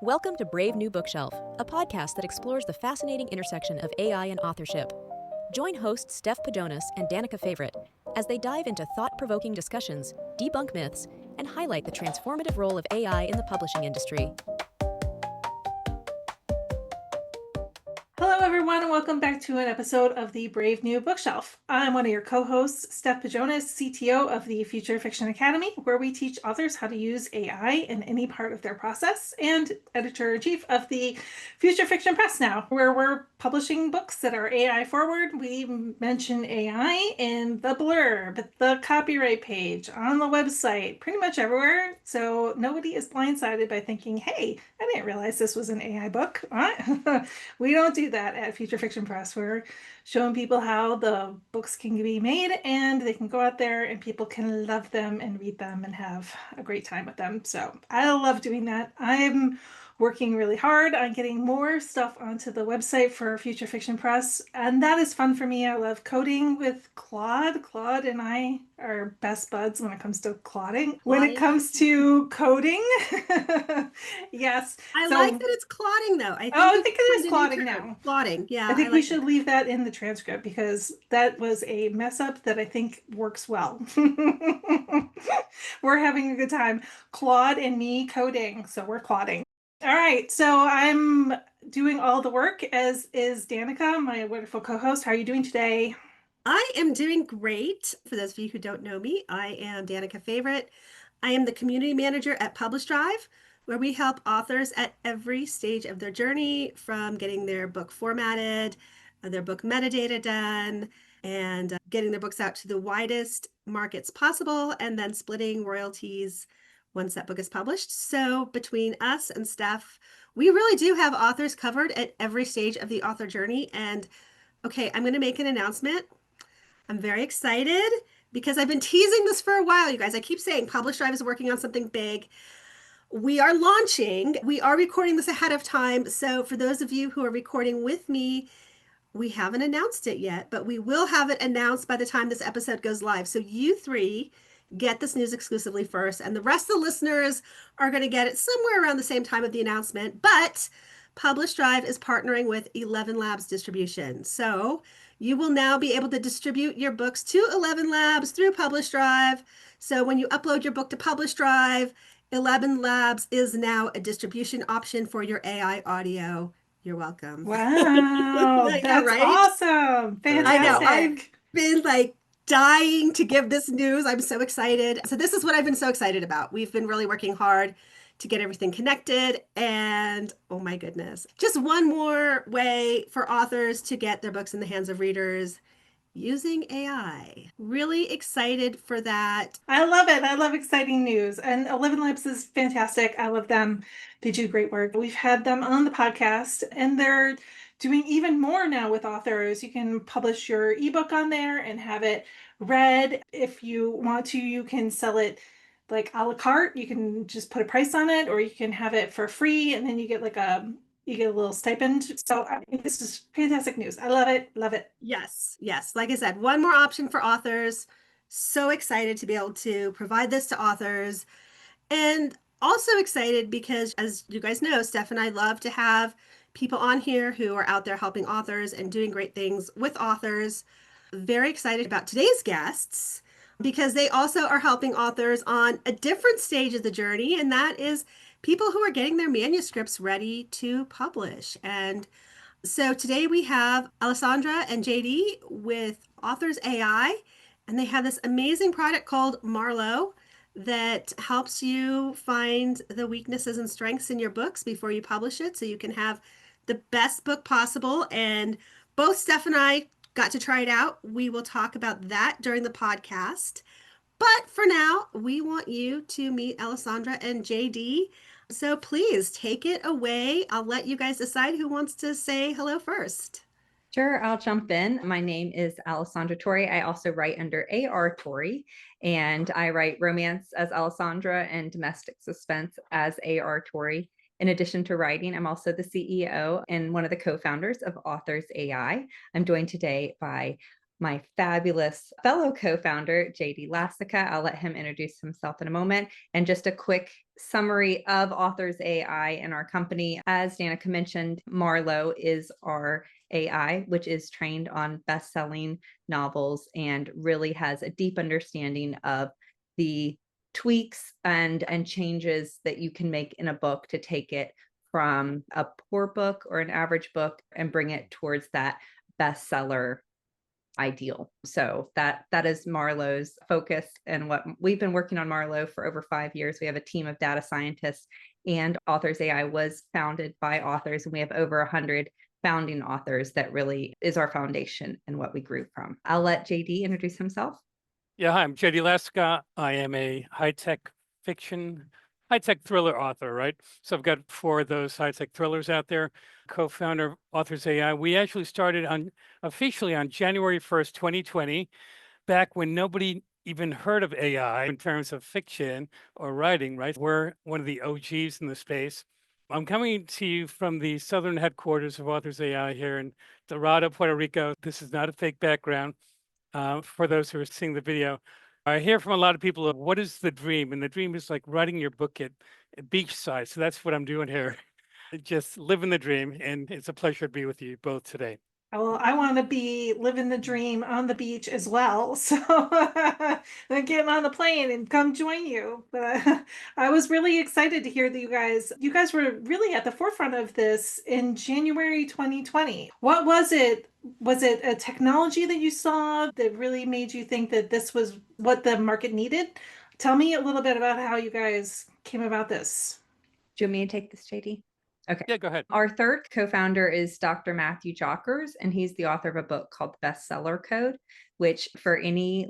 Welcome to Brave New Bookshelf, a podcast that explores the fascinating intersection of AI and authorship. Join hosts Steph and Danica Favorite as they dive into thought-provoking discussions, debunk myths, and highlight the transformative role of AI in the publishing industry. Hello, everyone, and welcome back to an episode of the Brave New Bookshelf. I'm one of your co-hosts, Steph, CTO of the Future Fiction Academy, where we teach authors how to use AI in any part of their process, and editor-in-chief of the Future Fiction Press now, where we're publishing books that are AI forward. We mention AI in the blurb, the copyright page, on the website, pretty much everywhere, so nobody is blindsided by thinking, hey, I didn't realize this was an AI book. We don't do that at Future Fiction Press. We're showing people how the books can be made and they can go out there and people can love them and read them and have a great time with them. So I love doing that. I'm working really hard on getting more stuff onto the website for Future Fiction Press, and that is fun for me. I love coding with Claude. Claude and I are best buds when it comes to clodding. When it comes to coding, yes. I like that it's clotting, though. I think it is clotting now. Clotting, yeah. I think we should leave that in the transcript because that was a mess up that I think works well. We're having a good time. Claude and me coding, so we're clotting. All right, so I'm doing all the work, as is Danica, my wonderful co-host. How are you doing today? I am doing great. For those of you who don't know me, I am Danica Favorite. I am the community manager at Publish Drive, where we help authors at every stage of their journey, from getting their book formatted, their book metadata done, and getting their books out to the widest markets possible, and then splitting royalties once that book is published. So between us and Steph, we really do have authors covered at every stage of the author journey. And okay, I'm going to make an announcement. I'm very excited because I've been teasing this for a while, you guys. I keep saying Publish Drive is working on something big. We are launching. We are recording this ahead of time. So for those of you who are recording with me, we haven't announced it yet, but we will have it announced by the time this episode goes live. So you three get this news exclusively first, and the rest of the listeners are going to get it somewhere around the same time of the announcement. But Publish Drive is partnering with 11 Labs distribution. So you will now be able to distribute your books to 11 Labs through Publish Drive. So when you upload your book to Publish Drive, 11 Labs is now a distribution option for your AI audio. You're welcome. Wow, that's right? Awesome. Fantastic. I know. I've been dying to give this news. I'm so excited. So this is what I've been so excited about. We've been really working hard to get everything connected, and oh my goodness, just one more way for authors to get their books in the hands of readers using AI. Really excited for that. I love it. I love exciting news. And 11 Labs is fantastic. I love them. They do great work. We've had them on the podcast, and they're doing even more now with authors. You can publish your ebook on there and have it read. If you want to, you can sell it like a la carte. You can just put a price on it, or you can have it for free, and then you get a little stipend. So I mean, this is fantastic news. I love it. Love it. Yes. Like I said, one more option for authors. So excited to be able to provide this to authors. And also excited because, as you guys know, Steph and I love to have people on here who are out there helping authors and doing great things with authors. Very excited about today's guests because they also are helping authors on a different stage of the journey, and that is people who are getting their manuscripts ready to publish. And so today we have Alessandra and JD with Authors AI, and they have this amazing product called Marlowe that helps you find the weaknesses and strengths in your books before you publish it, so you can have the best book possible. And both Steph and I got to try it out. We will talk about that during the podcast. But for now, we want you to meet Alessandra and JD. So please take it away. I'll let you guys decide who wants to say hello first. Sure, I'll jump in. My name is Alessandra Torre. I also write under AR Torre, and I write romance as Alessandra and domestic suspense as AR Torre. In addition to writing, I'm also the CEO and one of the co-founders of Authors AI. I'm joined today by my fabulous fellow co-founder, JD Lasica. I'll let him introduce himself in a moment. And just a quick summary of Authors AI and our company. As Danica mentioned, Marlowe is our AI, which is trained on best-selling novels and really has a deep understanding of the tweaks and changes that you can make in a book to take it from a poor book or an average book and bring it towards that bestseller ideal. So that is Marlowe's focus, and what we've been working on Marlowe for over 5 years. We have a team of data scientists, and Authors AI was founded by authors, and we have over 100 founding authors. That really is our foundation and what we grew from. I'll let JD introduce himself. Yeah, hi, I'm JD Lasica. I am a high-tech thriller author, right? So I've got 4 of those high-tech thrillers out there. Co-founder of Authors AI. We actually started officially on January 1st, 2020, back when nobody even heard of AI in terms of fiction or writing, right? We're one of the OGs in the space. I'm coming to you from the southern headquarters of Authors AI here in Dorado, Puerto Rico. This is not a fake background. For those who are seeing the video, I hear from a lot of people, what is the dream? And the dream is like writing your book at beachside. So that's what I'm doing here. Just living the dream. And it's a pleasure to be with you both today. Well, I want to be living the dream on the beach as well. So then getting on the plane and come join you. But I was really excited to hear that you guys were really at the forefront of this in January 2020. What was it? Was it a technology that you saw that really made you think that this was what the market needed? Tell me a little bit about how you guys came about this. Do you want me to take this, JD? Okay. Yeah, go ahead. Our third co-founder is Dr. Matthew Jockers, and he's the author of a book called Bestseller Code, which for any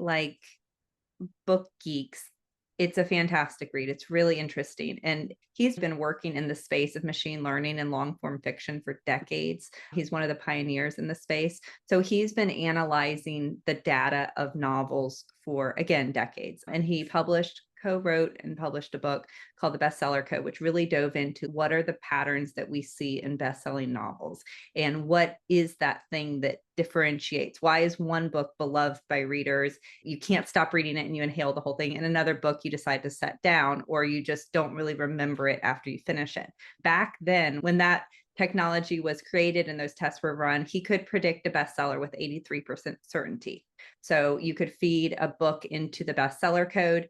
book geeks, it's a fantastic read. It's really interesting. And he's been working in the space of machine learning and long form fiction for decades. He's one of the pioneers in the space. So he's been analyzing the data of novels for, again, decades. And he co-wrote and published a book called The Bestseller Code, which really dove into what are the patterns that we see in best-selling novels and what is that thing that differentiates. Why is one book beloved by readers? You can't stop reading it and you inhale the whole thing. And another book you decide to set down, or you just don't really remember it after you finish it. Back then, when that technology was created and those tests were run, he could predict a bestseller with 83% certainty. So you could feed a book into the bestseller code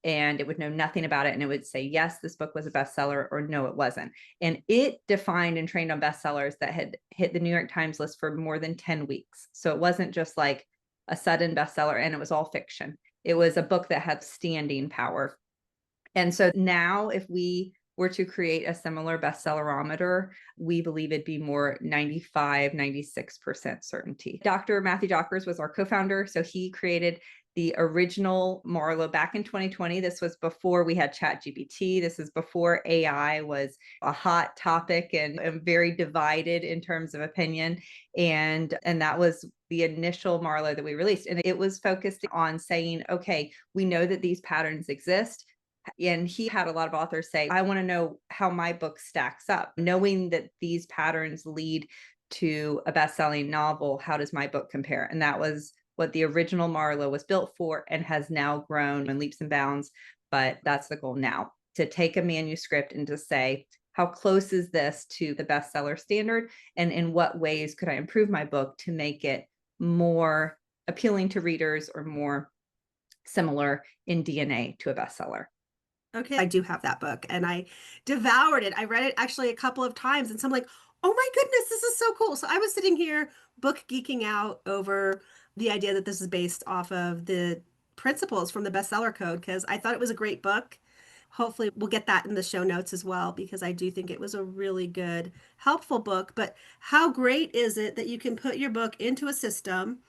and it would know nothing about it. And it would say, yes, this book was a bestseller, or no, it wasn't. And it defined and trained on bestsellers that had hit the New York Times list for more than 10 weeks. So it wasn't just like a sudden bestseller, and it was all fiction. It was a book that had staying power. And so now if we were to create a similar bestsellerometer, we believe it'd be more 95, 96% certainty. Dr. Matthew Jockers was our co-founder. So he created the original Marlowe back in 2020. This was before we had ChatGPT. This is before AI was a hot topic and very divided in terms of opinion. And that was the initial Marlowe that we released. And it was focused on saying, okay, we know that these patterns exist. And he had a lot of authors say, I want to know how my book stacks up. Knowing that these patterns lead to a best-selling novel, how does my book compare? And that was what the original Marlowe was built for and has now grown in leaps and bounds. But that's the goal now, to take a manuscript and to say, how close is this to the bestseller standard? And in what ways could I improve my book to make it more appealing to readers or more similar in DNA to a bestseller? Okay, I do have that book and I devoured it. I read it actually a couple of times and so I'm like, oh my goodness, this is so cool. So I was sitting here book geeking out over the idea that this is based off of the principles from the Bestseller Code because I thought it was a great book. Hopefully we'll get that in the show notes as well because I do think it was a really good, helpful book. But how great is it that you can put your book into a system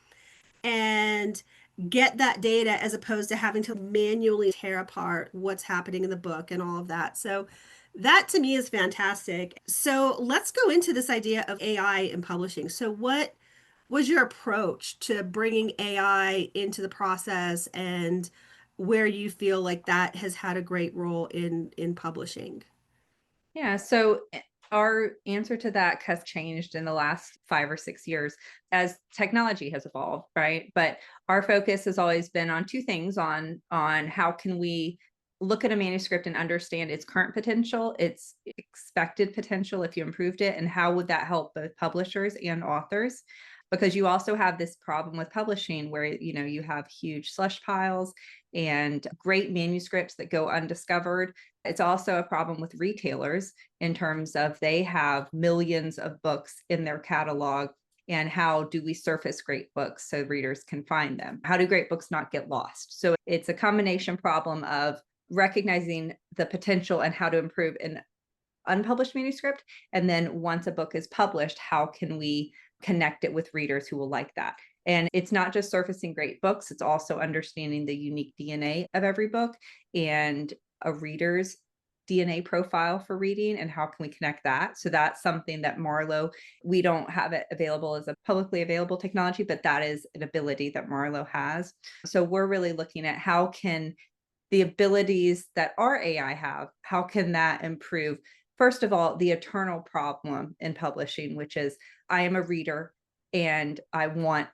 and get that data as opposed to having to manually tear apart what's happening in the book and all of that. So that to me is fantastic. So let's go into this idea of AI in publishing. So what was your approach to bringing AI into the process and where you feel like that has had a great role in publishing? Yeah, so Our answer to that has changed in the last 5 or 6 years as technology has evolved, right? But our focus has always been on two things, on how can we look at a manuscript and understand its current potential, its expected potential if you improved it, and how would that help both publishers and authors? Because you also have this problem with publishing where you have huge slush piles and great manuscripts that go undiscovered. It's also a problem with retailers in terms of they have millions of books in their catalog. And how do we surface great books so readers can find them? How do great books not get lost? So it's a combination problem of recognizing the potential and how to improve an unpublished manuscript. And then once a book is published, how can we connect it with readers who will like that? And it's not just surfacing great books, it's also understanding the unique DNA of every book and a reader's DNA profile for reading, and how can we connect that? So that's something that Marlowe, we don't have it available as a publicly available technology, but that is an ability that Marlowe has. So we're really looking at how can the abilities that our AI have, how can that improve? First of all, the eternal problem in publishing, which is I am a reader and I want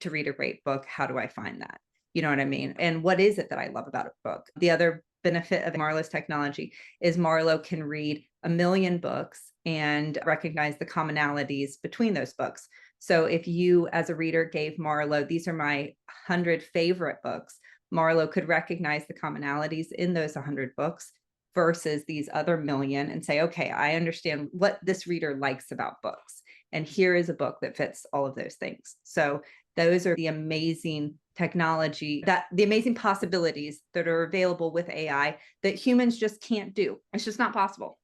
to read a great book. How do I find that? You know what I mean? And what is it that I love about a book? The other benefit of Marlowe's technology is Marlowe can read 1 million books and recognize the commonalities between those books. So if you as a reader gave Marlowe, these are my 100 favorite books, Marlowe could recognize the commonalities in those 100 books versus these other million and say, okay, I understand what this reader likes about books. And here is a book that fits all of those things. So those are the amazing technology, the amazing possibilities that are available with AI that humans just can't do. It's just not possible.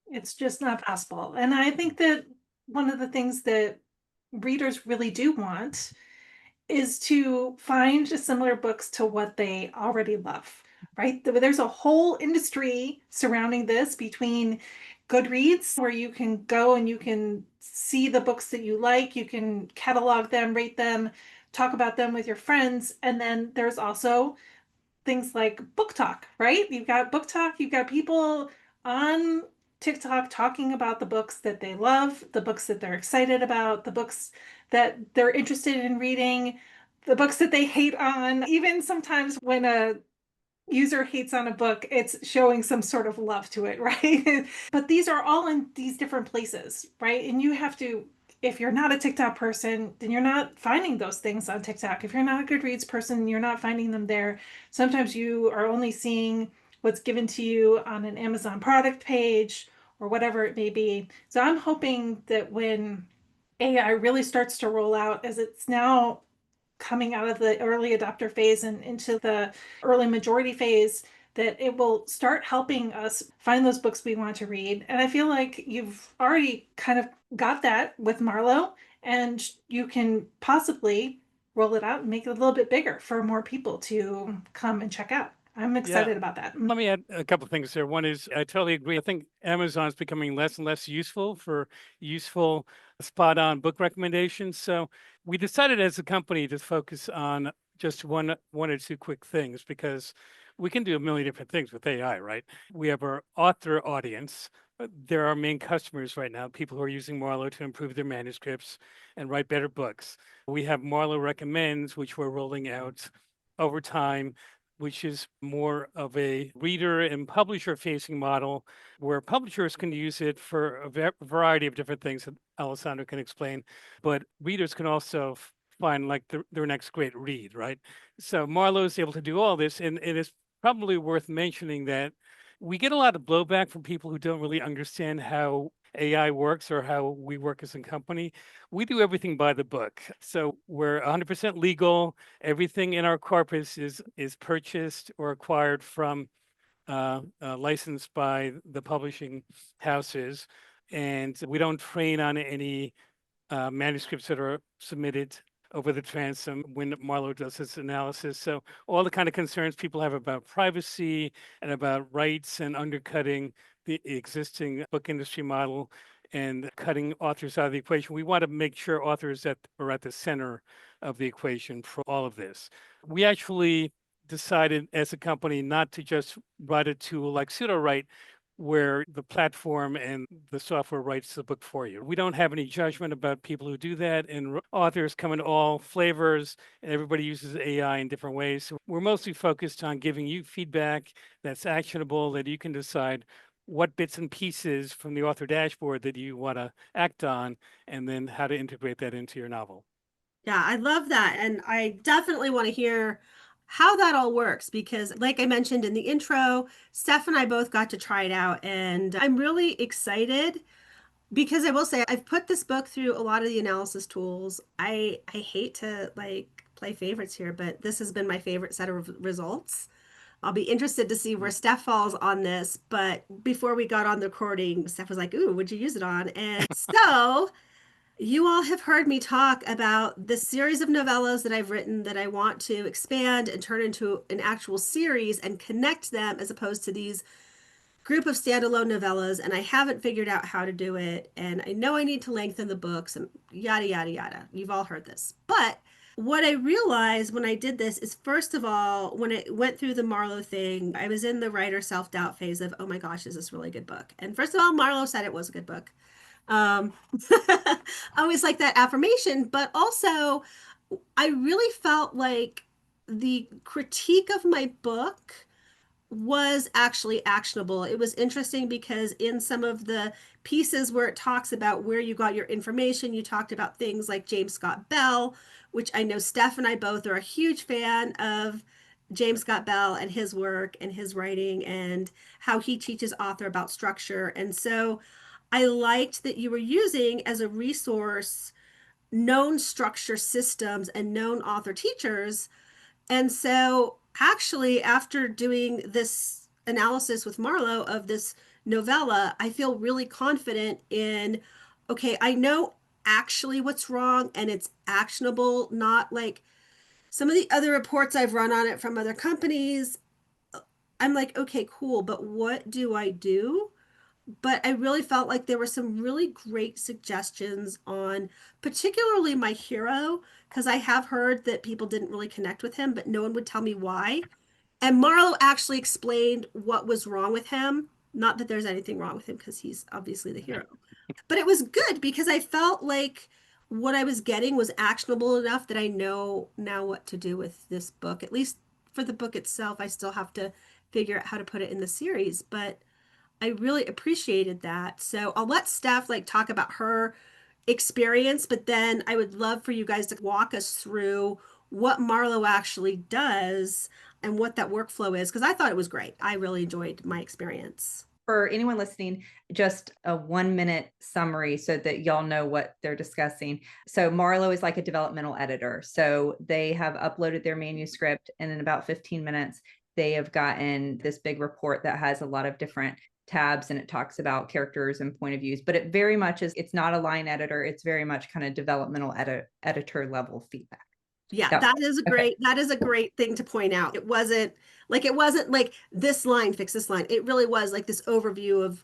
It's just not possible. And I think that one of the things that readers really do want is to find similar books to what they already love, right? There's a whole industry surrounding this between Goodreads, where you can go and you can see the books that you like, you can catalog them, rate them, talk about them with your friends. And then there's also things like Book Talk, right? You've got Book Talk, you've got people on TikTok talking about the books that they love, the books that they're excited about, the books that they're interested in reading, the books that they hate on. Even sometimes when a user hates on a book, it's showing some sort of love to it, right? But these are all in these different places, right? And you have to, if you're not a TikTok person, then you're not finding those things on TikTok. If you're not a Goodreads person, you're not finding them there. Sometimes you are only seeing what's given to you on an Amazon product page or whatever it may be. So I'm hoping that when AI really starts to roll out, as it's now coming out of the early adopter phase and into the early majority phase, that it will start helping us find those books we want to read. And I feel like you've already kind of got that with Marlowe, and you can possibly roll it out and make it a little bit bigger for more people to come and check out. I'm excited about that. Let me add a couple of things there. One is I totally agree. I think Amazon is becoming less and less useful for useful, spot on book recommendations. So we decided as a company to focus on just one or two quick things, because we can do a million different things with AI, right? We have our author audience. They're our main customers right now, people who are using Marlowe to improve their manuscripts and write better books. We have Marlowe Recommends, which we're rolling out over time, which is more of a reader and publisher facing model where publishers can use it for a variety of different things that Alessandra can explain, but readers can also find like their next great read, right? So Marlowe is able to do all this, and it is probably worth mentioning that we get a lot of blowback from people who don't really understand how AI works or how we work as a company. We do everything by the book. So we're 100% legal. Everything in our corpus is purchased or acquired from licensed by the publishing houses. And we don't train on any manuscripts that are submitted over the transom when Marlowe does its analysis. So all the kind of concerns people have about privacy and about rights and undercutting the existing book industry model and cutting authors out of the equation, we want to make sure authors are at the center of the equation for all of this. We actually decided as a company not to just write a tool like pseudo-write. where the platform and the software writes the book for you. We don't have any judgment about people who do that, and authors come in all flavors, and everybody uses AI in different ways. So we're mostly focused on giving you feedback that's actionable, that you can decide what bits and pieces from the author dashboard that you want to act on, and then how to integrate that into your novel. Yeah, I love that. And I definitely want to hear how that all works because, like I mentioned in the intro, Steph and I both got to try it out. And I'm really excited because I will say I've put this book through a lot of the analysis tools. I hate to like play favorites here, but this has been my favorite set of results. I'll be interested to see where Steph falls on this. But before we got on the recording, Steph was like, "Ooh, would you use it on?" And so you all have heard me talk about the series of novellas that I've written that I want to expand and turn into an actual series and connect them as opposed to these group of standalone novellas. And I haven't figured out how to do it. And I know I need to lengthen the books and yada, yada, yada. You've all heard this. But what I realized when I did this is, first of all, when it went through the Marlowe thing, I was in the writer self-doubt phase of, oh my gosh, is this really a good book? And first of all, Marlowe said it was a good book. Um, I always like that affirmation, but also I really felt like the critique of my book was actually actionable. It was interesting because in some of the pieces where it talks about where you got your information, you talked about things like James Scott Bell, which I know Steph and I both are a huge fan of James Scott Bell and his work and his writing and how he teaches author about structure. And so I liked that you were using as a resource known structure systems and known author teachers. And so, actually, after doing this analysis with Marlowe of this novella, I feel really confident in, okay, I know actually what's wrong and it's actionable, not like some of the other reports I've run on it from other companies. I'm like, okay, cool, but what do I do? But I really felt like there were some really great suggestions on particularly my hero, because I have heard that people didn't really connect with him, but no one would tell me why. And Marlowe actually explained what was wrong with him. Not that there's anything wrong with him because he's obviously the hero. But it was good because I felt like what I was getting was actionable enough that I know now what to do with this book. At least for the book itself, I still have to figure out how to put it in the series. But I really appreciated that. So I'll let Steph like talk about her experience, but then I would love for you guys to walk us through what Marlowe actually does and what that workflow is, because I thought it was great. I really enjoyed my experience. For anyone listening, just a 1-minute summary so that y'all know what they're discussing. So Marlowe is like a developmental editor. So they have uploaded their manuscript, and in about 15 minutes, they have gotten this big report that has a lot of different tabs, and it talks about characters and point of views, but it very much is, it's not a line editor. It's very much kind of developmental editor level feedback. Yeah, Yep. that is a great, that is a great thing to point out. It wasn't like this line, fix this line. It really was like this overview of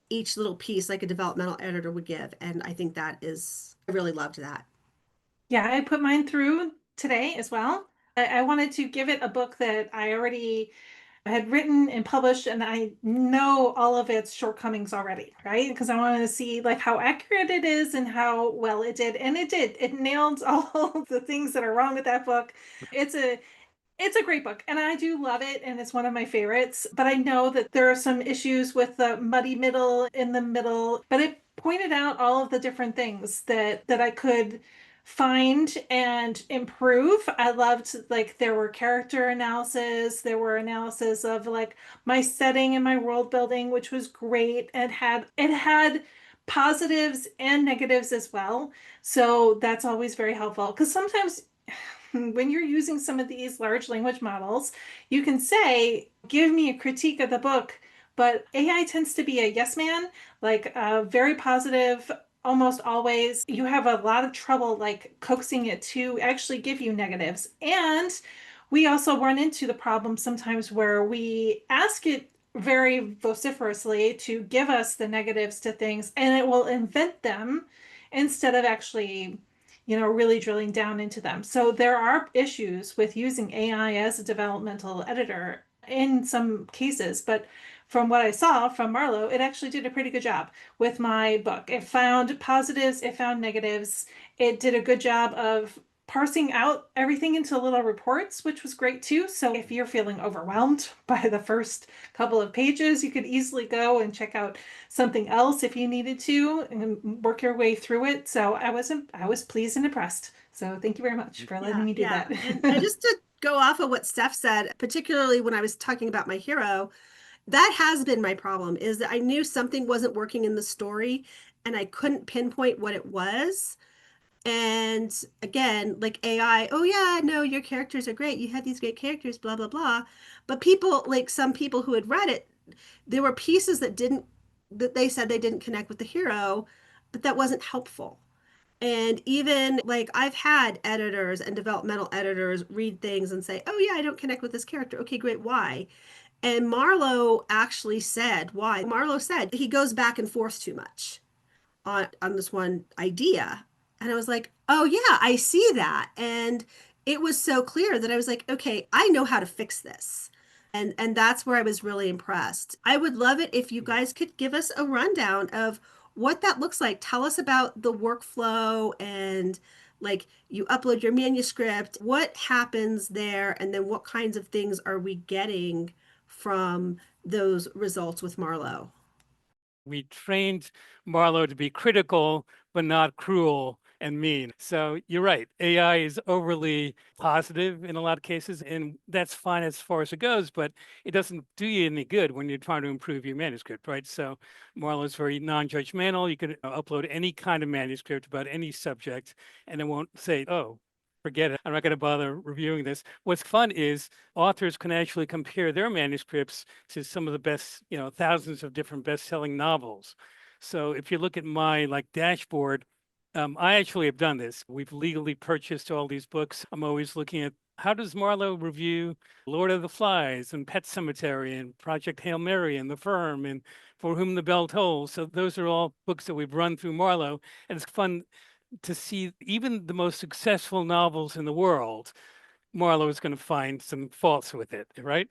each little piece like a developmental editor would give. And I think that is, I really loved that. Yeah, I put mine through today as well. I wanted to give it a book that I already had written and published, and I know all of its shortcomings already, right? Because I wanted to see like how accurate it is and how well it did. And it did. It nailed all the things that are wrong with that book. It's a great book and I do love it and it's one of my favorites, but I know that there are some issues with the muddy middle in the middle, but it pointed out all of the different things that I could find and improve. I loved like there were character analysis, there were analysis of like my setting and my world building, which was great. It had positives and negatives as well. So that's always very helpful because sometimes when you're using some of these large language models, you can say, give me a critique of the book, but AI tends to be a yes man, like very positive almost always. You have a lot of trouble like coaxing it to actually give you negatives. And we also run into the problem sometimes where we ask it very vociferously to give us the negatives to things and it will invent them instead of actually really drilling down into them. So there are issues with using AI as a developmental editor in some cases, but from what I saw from Marlowe, it actually did a pretty good job with my book. It found positives, it found negatives. It did a good job of parsing out everything into little reports, which was great too. So if you're feeling overwhelmed by the first couple of pages, you could easily go and check out something else if you needed to and work your way through it. So I was pleased and impressed. So thank you very much for letting me do that. And just to go off of what Steph said, particularly when I was talking about my hero, that has been my problem, is that I knew something wasn't working in the story and I couldn't pinpoint what it was. And again, like AI, oh yeah, no, your characters are great. You had these great characters, blah, blah, blah. But people, like some people who had read it, there were pieces that they said they didn't connect with the hero, but that wasn't helpful. And even like I've had editors and developmental editors read things and say, oh yeah, I don't connect with this character. Okay, great. Why? And Marlowe actually said why. Marlowe said he goes back and forth too much on this one idea. And I was like, oh yeah, I see that. And it was so clear that I was like, okay, I know how to fix this. And that's where I was really impressed. I would love it if you guys could give us a rundown of what that looks like. Tell us about the workflow and like you upload your manuscript, what happens there, and then what kinds of things are we getting from those results with Marlowe? We trained Marlowe to be critical, but not cruel and mean. So you're right. AI is overly positive in a lot of cases, and that's fine as far as it goes, but it doesn't do you any good when you're trying to improve your manuscript, right? So Marlowe is very non-judgmental. You can upload any kind of manuscript about any subject, and it won't say, oh, forget it. I'm not going to bother reviewing this. What's fun is authors can actually compare their manuscripts to some of the best, thousands of different best-selling novels. So if you look at my dashboard, I actually have done this. We've legally purchased all these books. I'm always looking at how does Marlowe review Lord of the Flies and Pet Cemetery and Project Hail Mary and The Firm and For Whom the Bell Tolls. So those are all books that we've run through Marlowe, and it's fun to see even the most successful novels in the world. Marlowe is going to find some faults with it, right?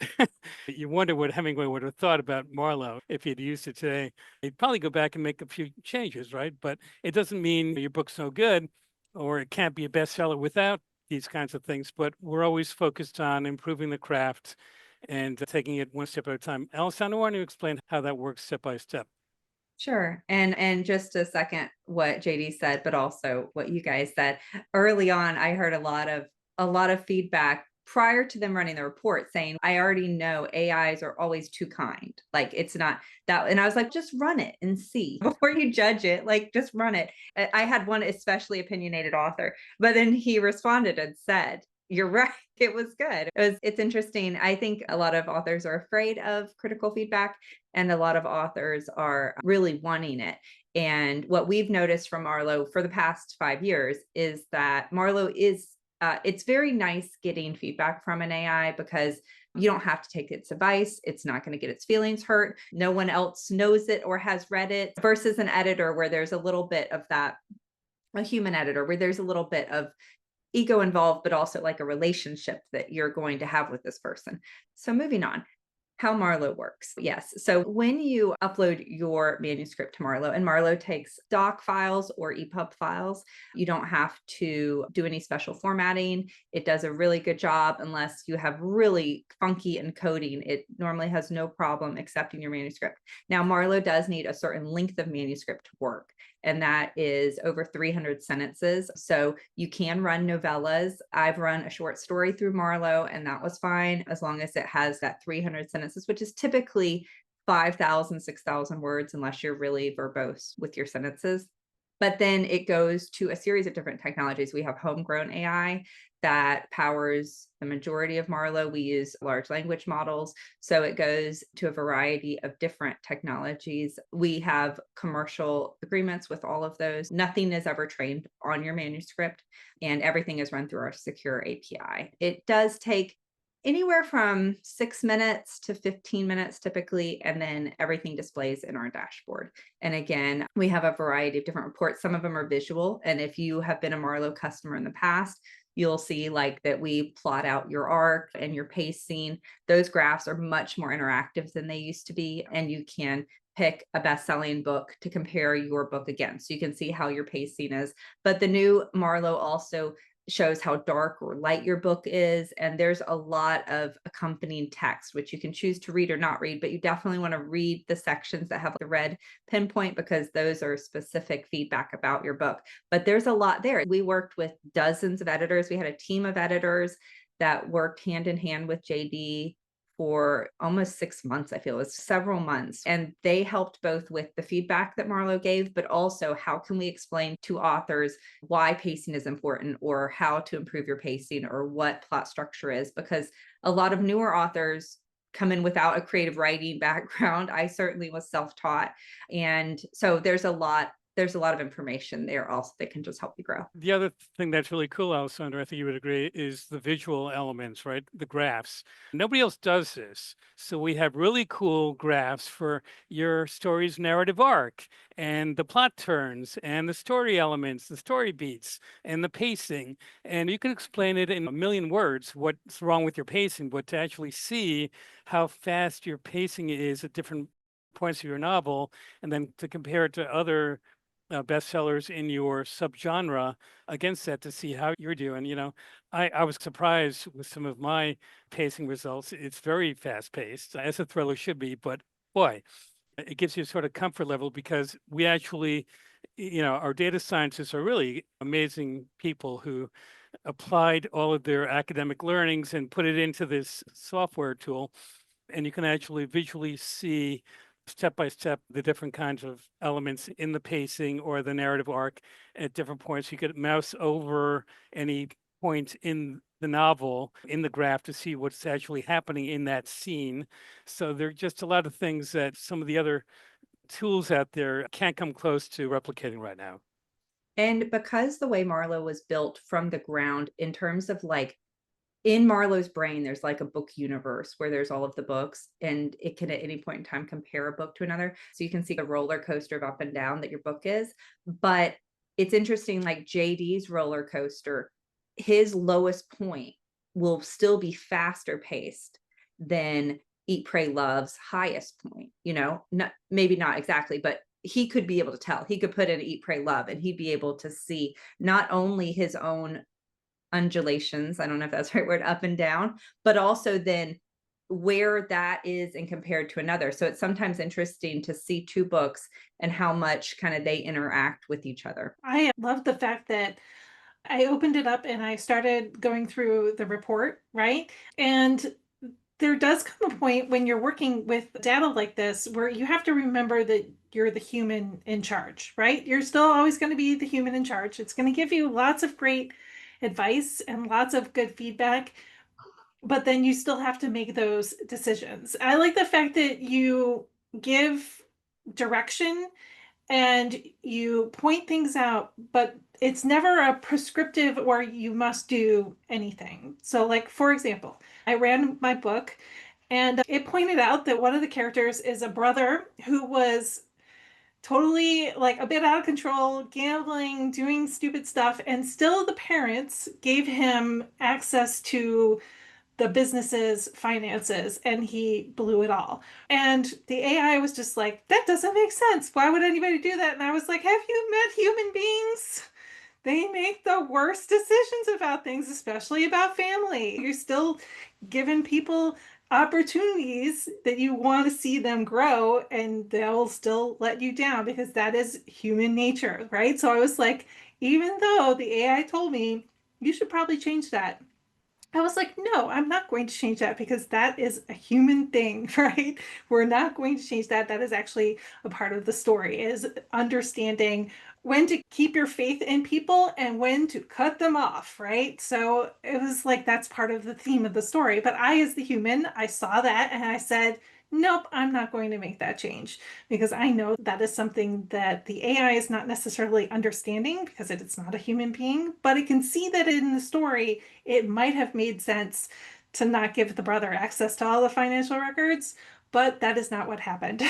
You wonder what Hemingway would have thought about Marlowe if he'd used it today. He'd probably go back and make a few changes, right? But it doesn't mean your book's no good or it can't be a bestseller without these kinds of things. But we're always focused on improving the craft and taking it one step at a time. Alessandra, why don't you explain how that works step by step? Sure. And just a second what JD said, but also what you guys said. Early on, I heard a lot of feedback prior to them running the report saying, I already know AIs are always too kind. Like it's not that. And I was like, just run it and see before you judge it. Like just run it. I had one especially opinionated author, but then he responded and said, you're right. It was good. It's interesting. I think a lot of authors are afraid of critical feedback and a lot of authors are really wanting it. And what we've noticed from Marlowe for the past 5 years is that Marlowe is, it's very nice getting feedback from an AI because you don't have to take its advice. It's not going to get its feelings hurt. No one else knows it or has read it versus an editor where there's a little bit of that, a human editor where there's a little bit of ego involved, but also like a relationship that you're going to have with this person. So moving on, how Marlowe works. Yes. So when you upload your manuscript to Marlowe, and Marlowe takes doc files or EPUB files, you don't have to do any special formatting. It does a really good job unless you have really funky encoding. It normally has no problem accepting your manuscript. Now, Marlowe does need a certain length of manuscript to work, and that is over 300 sentences. So you can run novellas. I've run a short story through Marlowe, and that was fine as long as it has that 300 sentences, which is typically 5,000, 6,000 words, unless you're really verbose with your sentences. But then it goes to a series of different technologies. We have homegrown AI that powers the majority of Marlowe. We use large language models. So it goes to a variety of different technologies. We have commercial agreements with all of those. Nothing is ever trained on your manuscript, and everything is run through our secure API. It does take anywhere from 6 minutes to 15 minutes typically, and then everything displays in our dashboard. And again, we have a variety of different reports. Some of them are visual, and if you have been a Marlowe customer in the past, you'll see like that we plot out your arc and your pacing. Those graphs are much more interactive than they used to be. And you can pick a best-selling book to compare your book against. So you can see how your pacing is. But the new Marlowe also shows how dark or light your book is. And there's a lot of accompanying text, which you can choose to read or not read, but you definitely want to read the sections that have the red pinpoint because those are specific feedback about your book. But there's a lot there. We worked with dozens of editors. We had a team of editors that worked hand in hand with JD for almost 6 months. I feel it was several months. And they helped both with the feedback that Marlowe gave, but also how can we explain to authors why pacing is important or how to improve your pacing or what plot structure is, because a lot of newer authors come in without a creative writing background. I certainly was self-taught. And so there's a lot of information there also that can just help you grow. The other thing that's really cool, Alessandra, I think you would agree, is the visual elements, right? The graphs. Nobody else does this. So we have really cool graphs for your story's narrative arc and the plot turns and the story elements, the story beats and the pacing. And you can explain it in a million words, what's wrong with your pacing, but to actually see how fast your pacing is at different points of your novel, and then to compare it to other bestsellers in your subgenre against that to see how you're doing. I was surprised with some of my pacing results. It's very fast paced, as a thriller should be, but boy, it gives you a sort of comfort level because we actually, our data scientists are really amazing people who applied all of their academic learnings and put it into this software tool. And you can actually visually see step by step the different kinds of elements in the pacing or the narrative arc at different points. You could mouse over any point in the novel in the graph to see what's actually happening in that scene. So there are just a lot of things that some of the other tools out there can't come close to replicating right now. And because the way Marlowe was built from the ground in terms of like in Marlowe's brain, there's like a book universe where there's all of the books and it can at any point in time compare a book to another. So you can see the roller coaster of up and down that your book is. But it's interesting, like JD's roller coaster, his lowest point will still be faster paced than Eat, Pray, Love's highest point, maybe not exactly, but he could be able to tell. He could put in Eat, Pray, Love, and he'd be able to see not only his own undulations, I don't know if that's the right word, up and down, but also then where that is and compared to another. So it's sometimes interesting to see two books and how much kind of they interact with each other. I love the fact that I opened it up and I started going through the report, right? And there does come a point when you're working with data like this where you have to remember that you're the human in charge, right? You're still always going to be the human in charge. It's going to give you lots of great advice and lots of good feedback, but then you still have to make those decisions. I like the fact that you give direction and you point things out, but it's never a prescriptive or you must do anything. So like, for example, I ran my book and it pointed out that one of the characters is a brother who was totally like a bit out of control, gambling, doing stupid stuff, and still the parents gave him access to the business's finances and he blew it all. And the AI was just like, that doesn't make sense. Why would anybody do that? And I was like, have you met human beings? They make the worst decisions about things, especially about family. You're still giving people opportunities that you want to see them grow, and they'll still let you down because that is human nature, right? So I was like, even though the AI told me you should probably change that, I was like, no, I'm not going to change that because that is a human thing, right? We're not going to change that. That is actually a part of the story, is understanding when to keep your faith in people and when to cut them off, right? So it was like, that's part of the theme of the story. But I, as the human, I saw that and I said, nope, I'm not going to make that change because I know that is something that the AI is not necessarily understanding because it's not a human being, but it can see that in the story, it might have made sense to not give the brother access to all the financial records, but that is not what happened.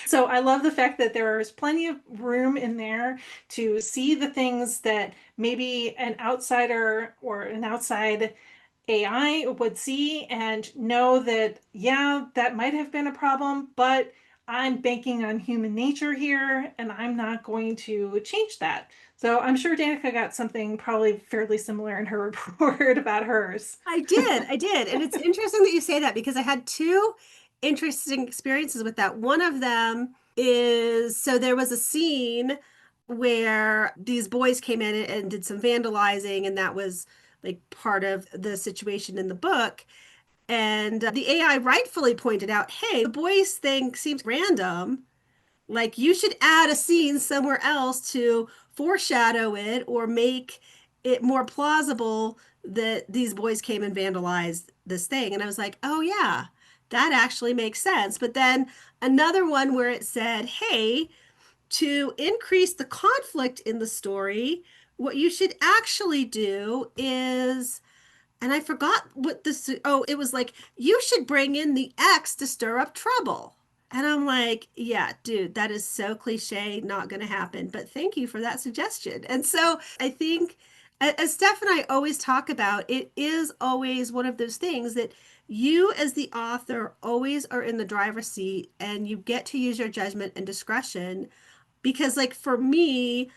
So I love the fact that there is plenty of room in there to see the things that maybe an outsider or an outside AI would see and know that, yeah, that might have been a problem, but I'm banking on human nature here and I'm not going to change that. So I'm sure Danica got something probably fairly similar in her report about hers. I did. And it's interesting that you say that because I had two interesting experiences with that. One of them is so there was a scene where these boys came in and did some vandalizing, and that was like part of the situation in the book. And the AI rightfully pointed out, hey, the boys thing seems random. Like you should add a scene somewhere else to foreshadow it or make it more plausible that these boys came and vandalized this thing. And I was like, oh, yeah, that actually makes sense. But then another one where it said, hey, to increase the conflict in the story, what you should actually do is, and I forgot what this, oh, it was like, you should bring in the X to stir up trouble. And I'm like, yeah, dude, that is so cliche, not going to happen. But thank you for that suggestion. And so I think, as Steph and I always talk about, it is always one of those things that you, as the author, always are in the driver's seat and you get to use your judgment and discretion. Because, like, for me,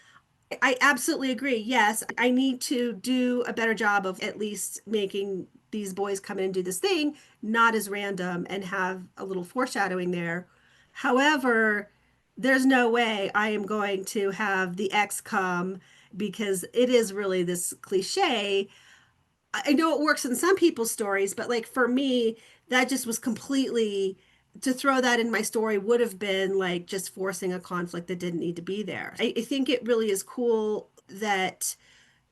I absolutely agree. Yes, I need to do a better job of at least making these boys come in and do this thing, not as random and have a little foreshadowing there. However, there's no way I am going to have the X come because it is really this cliche. I know it works in some people's stories, but like for me, that just was completely to throw that in my story would have been like just forcing a conflict that didn't need to be there. I think it really is cool that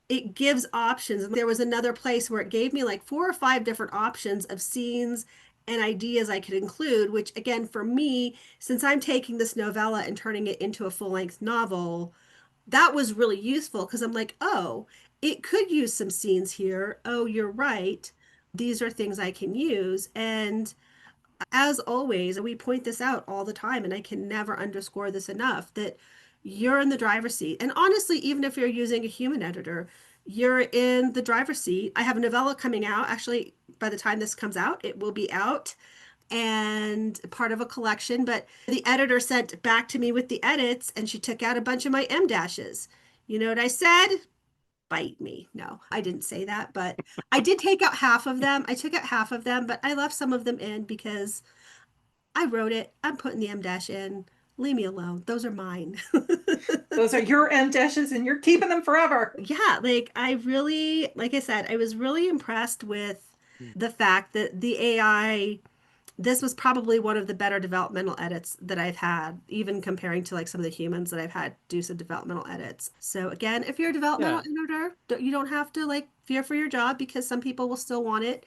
it gives options. And there was another place where it gave me like 4 or 5 different options of scenes and ideas I could include, which again, for me, since I'm taking this novella and turning it into a full length novel, that was really useful because I'm like, oh, it could use some scenes here. Oh, you're right. These are things I can use. And as always, we point this out all the time, and I can never underscore this enough that you're in the driver's seat. And honestly, even if you're using a human editor, you're in the driver's seat. I have a novella coming out. Actually, by the time this comes out, it will be out and part of a collection. But the editor sent back to me with the edits, and she took out a bunch of my M dashes. You know what I said? Bite me. No, I didn't say that, but I did take out half of them. I took out half of them, but I left some of them in because I wrote it. I'm putting the M dash in. Leave me alone. Those are mine. Those are your M dashes and you're keeping them forever. Yeah, like I really, like I said, I was really impressed with the fact that the AI, this was probably one of the better developmental edits that I've had, even comparing to like some of the humans that I've had do some developmental edits. So again, if you're a developmental editor, you don't have to like fear for your job because some people will still want it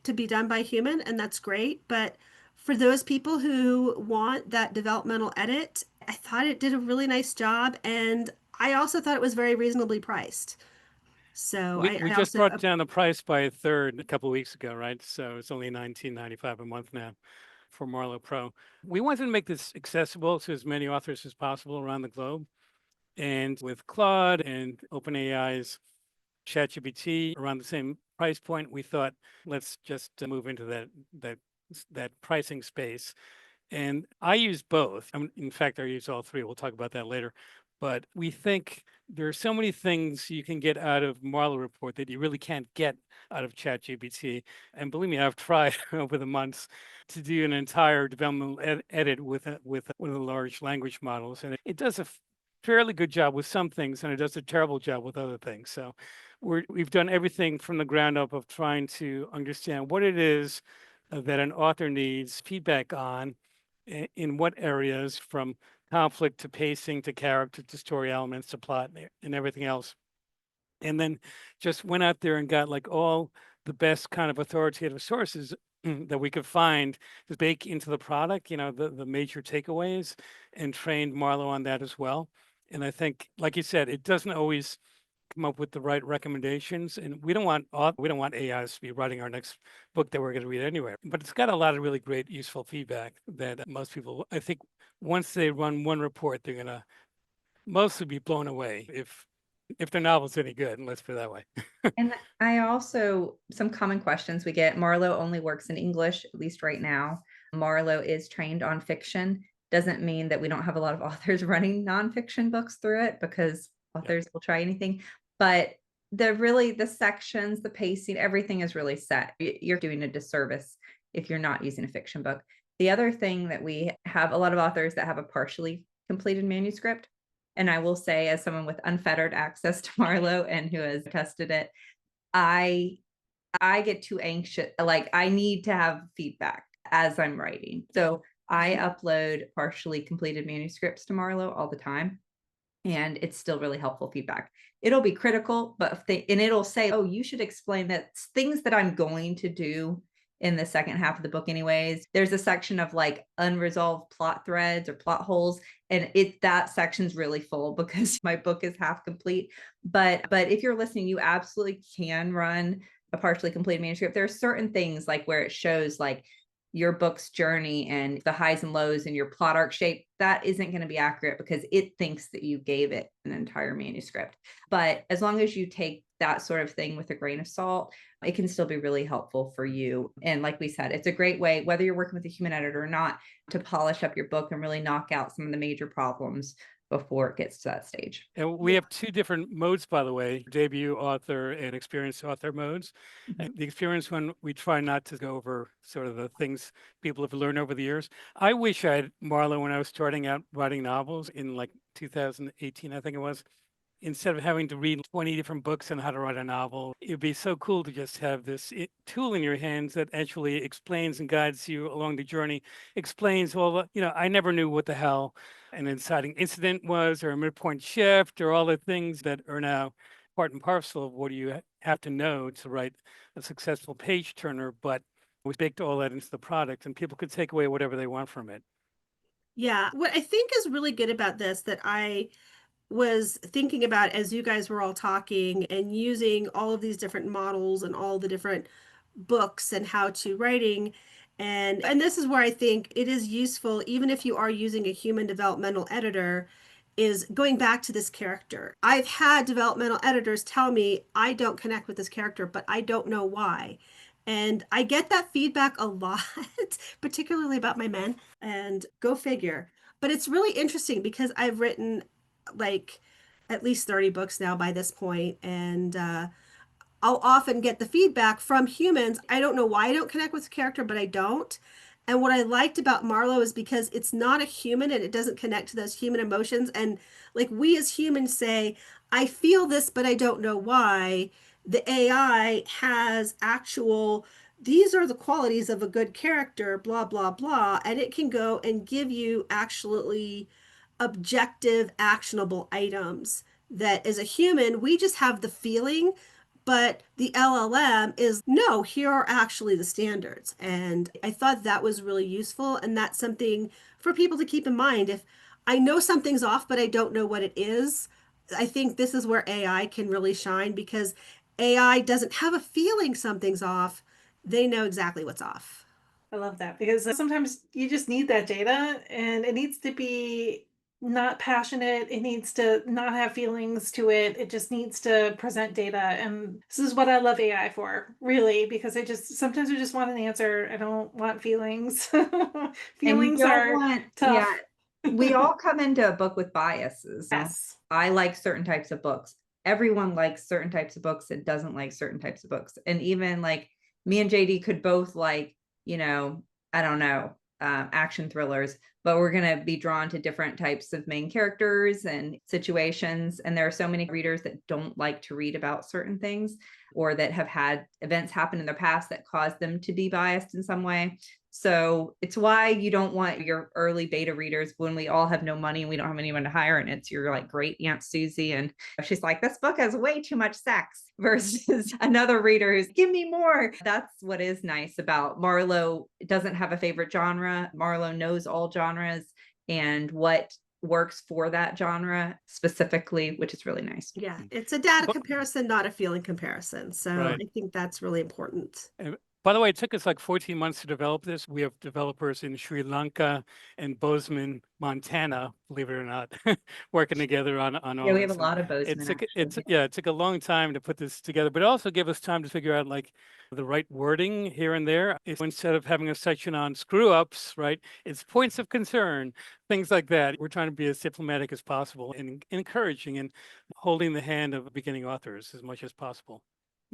to be done by human, and that's great. But for those people who want that developmental edit, I thought it did a really nice job, and I also thought it was very reasonably priced. So We I just also brought down the price by a third a couple of weeks ago, right? So it's only $19.95 a month now for Marlowe Pro. We wanted to make this accessible to as many authors as possible around the globe. And with Claude and OpenAI's ChatGPT around the same price point, we thought let's just move into that pricing space. And I use both. In fact, I use all three. We'll talk about that later. But we think there are so many things you can get out of Marlowe Report that you really can't get out of ChatGPT. And believe me, I've tried over the months to do an entire developmental edit with one of the large language models, and it does a fairly good job with some things, and it does a terrible job with other things. So we've done everything from the ground up of trying to understand what it is that an author needs feedback on in what areas, from conflict to pacing to character to story elements to plot and everything else. And then just went out there and got like all the best kind of authoritative sources that we could find to bake into the product, the major takeaways, and trained Marlowe on that as well. And I think, like you said, it doesn't always come up with the right recommendations. And we don't want AIs to be writing our next book that we're going to read anyway. But it's got a lot of really great, useful feedback that most people, I think, once they run one report, they're going to mostly be blown away if their novel's any good. And let's put it that way. And I also, some common questions we get, Marlowe only works in English, at least right now. Marlowe is trained on fiction. Doesn't mean that we don't have a lot of authors running nonfiction books through it, because authors will try anything. But the sections, the pacing, everything is really set. You're doing a disservice if you're not using a fiction book. The other thing that we have a lot of authors that have a partially completed manuscript. And I will say, as someone with unfettered access to Marlowe and who has tested it, I get too anxious. Like, I need to have feedback as I'm writing. So I upload partially completed manuscripts to Marlowe all the time. And it's still really helpful feedback. It'll be critical, but it'll say, oh, you should explain that, things that I'm going to do in the second half of the book anyways. There's a section of like unresolved plot threads or plot holes, and that section's really full because my book is half complete. But if you're listening, you absolutely can run a partially completed manuscript. There are certain things like where it shows like your book's journey and the highs and lows and your plot arc shape. That isn't going to be accurate because it thinks that you gave it an entire manuscript. But as long as you take that sort of thing with a grain of salt, it can still be really helpful for you. And like we said, it's a great way, whether you're working with a human editor or not, to polish up your book and really knock out some of the major problems before it gets to that stage. And we have two different modes, by the way, debut author and experienced author modes. Mhm. And the experienced one, we try not to go over sort of the things people have learned over the years. I wish I had Marlowe when I was starting out writing novels in like 2018, I think it was. Instead of having to read 20 different books on how to write a novel, it'd be so cool to just have this tool in your hands that actually explains and guides you along the journey, explains, well, I never knew what the hell an inciting incident was, or a midpoint shift, or all the things that are now part and parcel of what you have to know to write a successful page turner. But we baked all that into the product, and people could take away whatever they want from it. Yeah, what I think is really good about this that I was thinking about as you guys were all talking and using all of these different models and all the different books and how to writing, and this is where I think it is useful, even if you are using a human developmental editor, is going back to this character. I've had developmental editors tell me I don't connect with this character, but I don't know why. And I get that feedback a lot, particularly about my men, and go figure. But it's really interesting because I've written like at least 30 books now by this point, and I'll often get the feedback from humans. I don't know why I don't connect with the character, but I don't. And what I liked about Marlowe is because it's not a human and it doesn't connect to those human emotions. And like we as humans say, I feel this, but I don't know why. The AI has actual, these are the qualities of a good character, blah, blah, blah. And it can go and give you actually objective, actionable items that as a human, we just have the feeling, but the LLM is, no, here are actually the standards. And I thought that was really useful. And that's something for people to keep in mind. If I know something's off, but I don't know what it is, I think this is where AI can really shine, because AI doesn't have a feeling something's off. They know exactly what's off. I love that, because sometimes you just need that data, and it needs to be not passionate. It needs to not have feelings to it. It just needs to present data. And this is what I love AI for, really, because sometimes I just want an answer. I don't want feelings. Feelings are tough. Yeah, we all come into a book with biases. Yes. I like certain types of books. Everyone likes certain types of books and doesn't like certain types of books. And even like me and JD could both like, I don't know, action thrillers, but we're going to be drawn to different types of main characters and situations. And there are so many readers that don't like to read about certain things, or that have had events happen in their past that caused them to be biased in some way. So it's why you don't want your early beta readers, when we all have no money and we don't have anyone to hire, and it's your like great Aunt Susie, and she's like, this book has way too much sex, versus another reader who's, give me more. That's what is nice about Marlowe. It doesn't have a favorite genre. Marlowe knows all genres and what works for that genre specifically, which is really nice. Yeah, it's a data But- comparison, not a feeling comparison. So Right. I think that's really important. And by the way, it took us like 14 months to develop this. We have developers in Sri Lanka and Bozeman, Montana, believe it or not, working together on all Yeah, we have this. a And lot of Bozeman. it took a long time to put this together, but it also gave us time to figure out like the right wording here and there. Instead of having a section on screw ups, right? It's points of concern, things like that. We're trying to be as diplomatic as possible and encouraging and holding the hand of beginning authors as much as possible.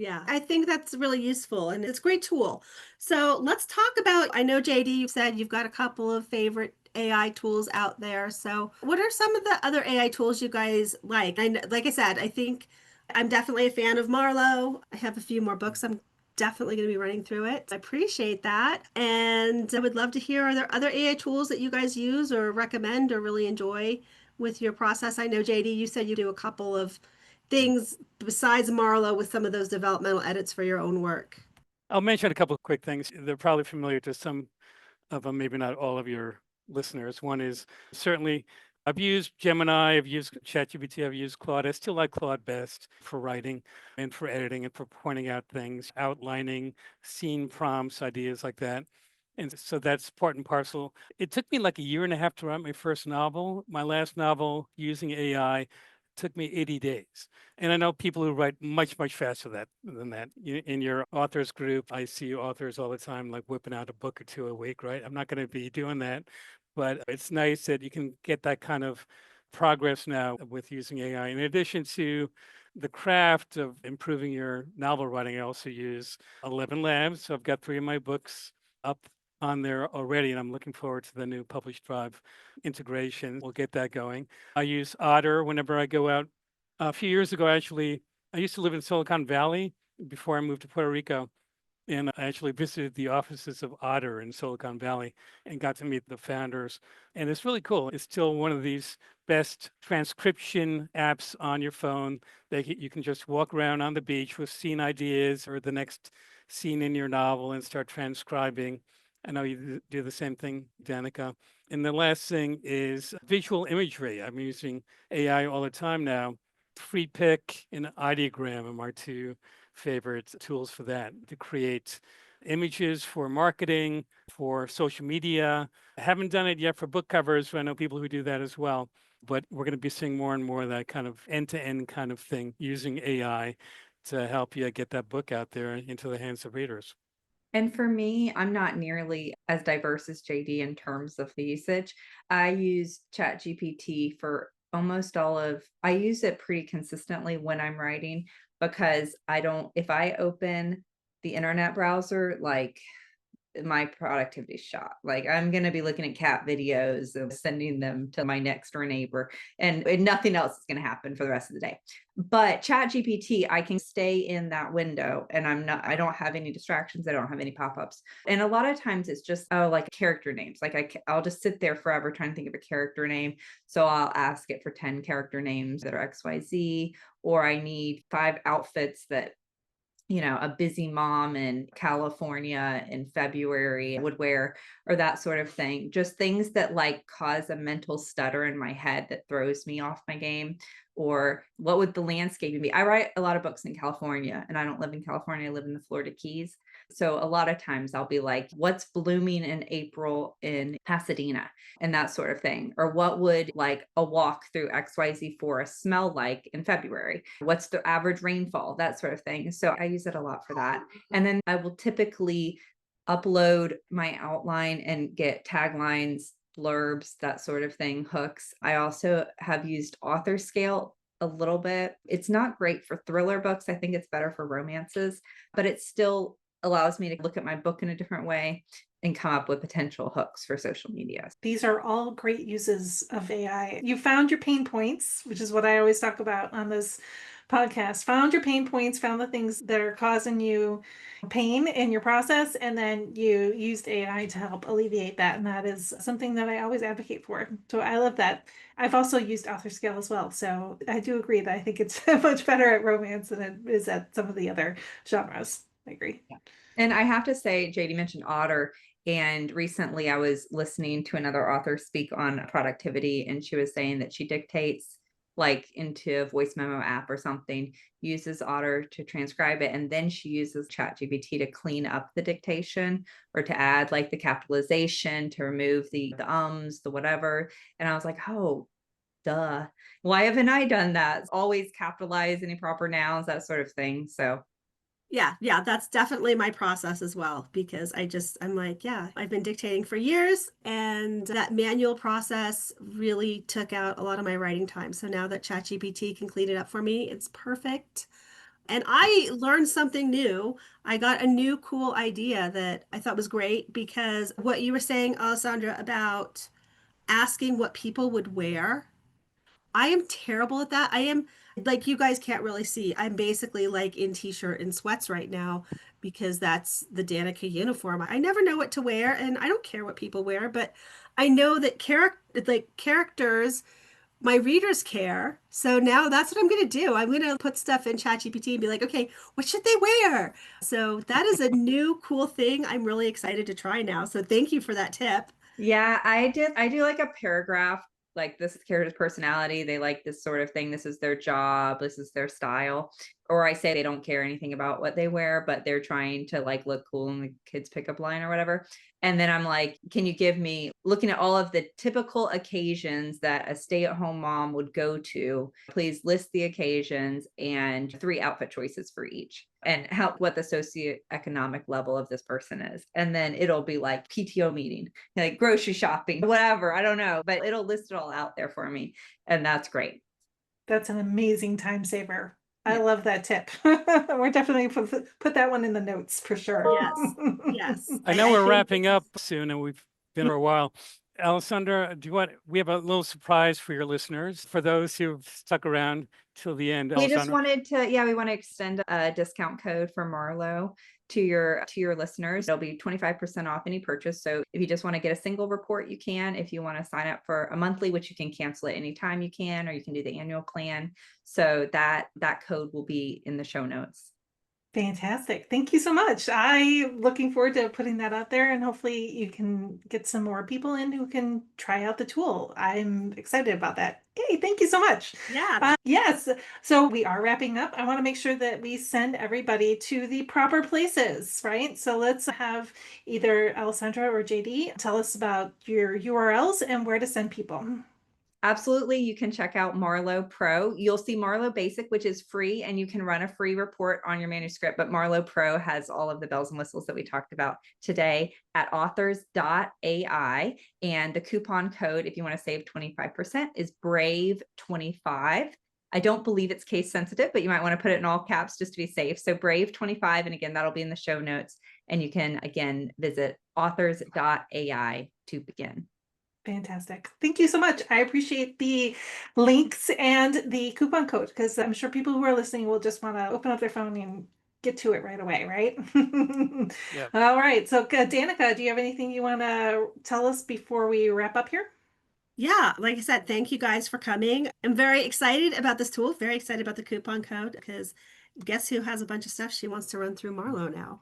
Yeah, I think that's really useful and it's a great tool. So let's talk about, I know JD, you said you've got a couple of favorite AI tools out there. So what are some of the other AI tools you guys like? Like I said, I think I'm definitely a fan of Marlowe. I have a few more books I'm definitely going to be running through it. I appreciate that. And I would love to hear, are there other AI tools that you guys use or recommend or really enjoy with your process? I know JD, you said you do a couple of things besides Marlowe with some of those developmental edits for your own work. I'll mention a couple of quick things. They're probably familiar to some of them, maybe not all of your listeners. One is certainly I've used Gemini, I've used ChatGPT, I've used Claude. I still like Claude best for writing and for editing and for pointing out things, outlining scene prompts, ideas like that. And so that's part and parcel. It took me like a year and a half to write my first novel. My last novel using AI took me 80 days. And I know people who write much, much faster than that. In your authors group, I see authors all the time, like whipping out a book or two a week, right? I'm not going to be doing that, but it's nice that you can get that kind of progress now with using AI. In addition to the craft of improving your novel writing, I also use 11 Labs. So I've got 3 of my books up on there already, and I'm looking forward to the new Publish Drive integration. We'll get that going. I use Otter whenever I go out. A few years ago, actually, I used to live in Silicon Valley before I moved to Puerto Rico. And I actually visited the offices of Otter in Silicon Valley and got to meet the founders. And it's really cool. It's still one of these best transcription apps on your phone. You can just walk around on the beach with scene ideas or the next scene in your novel and start transcribing. I know you do the same thing, Danica. And the last thing is visual imagery. I'm using AI all the time now. Free Pick and Ideogram are my 2 favorite tools for that, to create images for marketing, for social media. I haven't done it yet for book covers, but I know people who do that as well. But we're going to be seeing more and more of that kind of end-to-end kind of thing using AI to help you get that book out there into the hands of readers. And for me, I'm not nearly as diverse as JD in terms of the usage. I use ChatGPT for almost I use it pretty consistently when I'm writing because if I open the internet browser, like my productivity shot. Like I'm going to be looking at cat videos and sending them to my next door neighbor and nothing else is going to happen for the rest of the day. But ChatGPT, I can stay in that window and I don't have any distractions. I don't have any pop-ups. And a lot of times it's just, like character names. Like I'll just sit there forever trying to think of a character name. So I'll ask it for 10 character names that are XYZ, or I need 5 outfits that a busy mom in California in February would wear, or that sort of thing. Just things that like cause a mental stutter in my head that throws me off my game. Or what would the landscaping be? I write a lot of books in California and I don't live in California. I live in the Florida Keys. So a lot of times I'll be like, what's blooming in April in Pasadena and that sort of thing? Or what would like a walk through XYZ forest smell like in February? What's the average rainfall? That sort of thing. So I use it a lot for that. And then I will typically upload my outline and get taglines, blurbs, that sort of thing, hooks. I also have used author scale a little bit. It's not great for thriller books. I think it's better for romances, but it still allows me to look at my book in a different way and come up with potential hooks for social media. These are all great uses of AI. You found your pain points, which is what I always talk about on this podcast. Found your pain points, found the things that are causing you pain in your process, and then you used AI to help alleviate that. And that is something that I always advocate for. So I love that. I've also used author scale as well. So I do agree that I think it's much better at romance than it is at some of the other genres. I agree. And I have to say, JD mentioned Otter, And recently I was listening to another author speak on productivity, and she was saying that she dictates like into a voice memo app or something, uses Otter to transcribe it, and then she uses ChatGPT to clean up the dictation or to add like the capitalization, to remove the ums, the whatever. And I was like, oh, duh. Why haven't I done that? Always capitalize any proper nouns, that sort of thing. So Yeah, that's definitely my process as well, because I'm like, yeah, I've been dictating for years, and that manual process really took out a lot of my writing time. So now that ChatGPT can clean it up for me, it's perfect. And I learned something new. I got a new cool idea that I thought was great, because what you were saying, Alessandra, about asking what people would wear, I am terrible at that. I am, like, you guys can't really see. I'm basically like in t-shirt and sweats right now, because that's the Danica uniform. I never know what to wear, and I don't care what people wear, but I know that characters, my readers care. So now that's what I'm going to do. I'm going to put stuff in ChatGPT and be like, okay, what should they wear? So that is a new cool thing I'm really excited to try now. So thank you for that tip. yeah, I do like a paragraph, like this character's personality, they like this sort of thing, this is their job, this is their style. Or I say they don't care anything about what they wear, but they're trying to like look cool in the kids pickup line or whatever. And then I'm like, can you give me, looking at all of the typical occasions that a stay-at-home mom would go to, please list the occasions and 3 outfit choices for each, and how, what the socioeconomic level of this person is. And then it'll be like PTO meeting, like grocery shopping, whatever, I don't know, but it'll list it all out there for me. And that's great. That's an amazing time saver. I Yeah. love that tip. We're definitely put that one in the notes for sure. Yes. Yes. I know I we're think wrapping up soon, and we've been for a while. Alessandra, we have a little surprise for your listeners, for those who've stuck around till the end. We just Alessandra, wanted to, yeah, we want to extend a discount code for Marlowe to your listeners. It'll be 25% off any purchase. So if you just want to get a single report, you can. If you want to sign up for a monthly, which you can cancel at any time you can, or you can do the annual plan. So that code will be in the show notes. Fantastic. Thank you so much. I'm looking forward to putting that out there, and hopefully you can get some more people in who can try out the tool. I'm excited about that. Yay, thank you so much. yeah. Yes, so we are wrapping up. I want to make sure that we send everybody to the proper places, right? So let's have either Alessandra or JD tell us about your URLs and where to send people. Absolutely. You can check out Marlowe Pro. You'll see Marlowe Basic, which is free, and you can run a free report on your manuscript. But Marlowe Pro has all of the bells and whistles that we talked about today at authors.ai. And the coupon code, if you want to save 25%, is BRAVE25. I don't believe it's case sensitive, but you might want to put it in all caps just to be safe. So BRAVE25. And again, that'll be in the show notes. And you can, again, visit authors.ai to begin. Fantastic. Thank you so much. I appreciate the links and the coupon code, because I'm sure people who are listening will just want to open up their phone and get to it right away, right? Yeah. All right. So, Danica, do you have anything you want to tell us before we wrap up here? Yeah, like I said, thank you guys for coming. I'm very excited about this tool, very excited about the coupon code, because guess who has a bunch of stuff she wants to run through Marlowe now.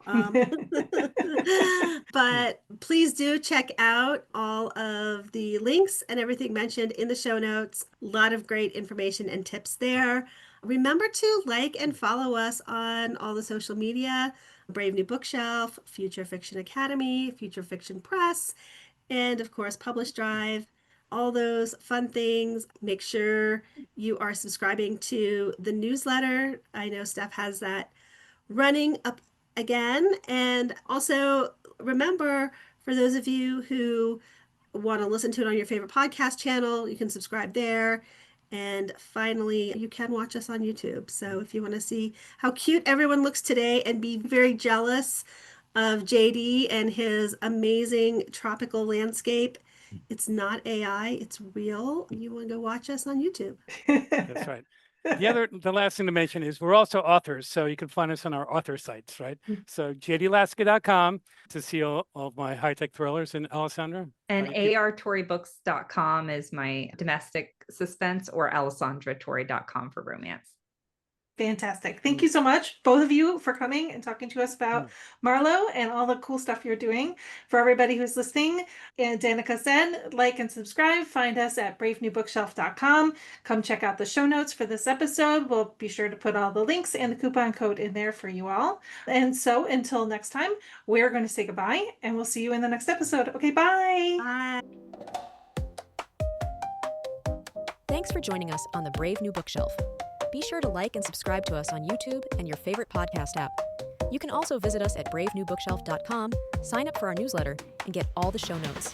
But please do check out all of the links and everything mentioned in the show notes. A lot of great information and tips there. Remember to like and follow us on all the social media: Brave New Bookshelf, Future Fiction Academy, Future Fiction Press, and of course, Publish Drive. All those fun things. Make sure you are subscribing to the newsletter. I know Steph has that running up again. And also remember, for those of you who want to listen to it on your favorite podcast channel, you can subscribe there. And finally, you can watch us on YouTube. So if you want to see how cute everyone looks today and be very jealous of JD and his amazing tropical landscape, it's not AI, it's real. You want to go watch us on YouTube. That's right. The last thing to mention is we're also authors, so you can find us on our author sites, right? So jdlasica.com to see all of my high-tech thrillers. And Alessandra? And artorybooks.com is my domestic suspense, or alessandratorre.com for romance. Fantastic. Thank you so much, both of you, for coming and talking to us about Marlowe and all the cool stuff you're doing. For everybody who's listening, and Danica said, like and subscribe. Find us at bravenewbookshelf.com. Come check out the show notes for this episode. We'll be sure to put all the links and the coupon code in there for you all. And so until next time, we're going to say goodbye, and we'll see you in the next episode. Okay, bye. Bye. Thanks for joining us on the Brave New Bookshelf. Be sure to like and subscribe to us on YouTube and your favorite podcast app. You can also visit us at bravenewbookshelf.com, sign up for our newsletter, and get all the show notes.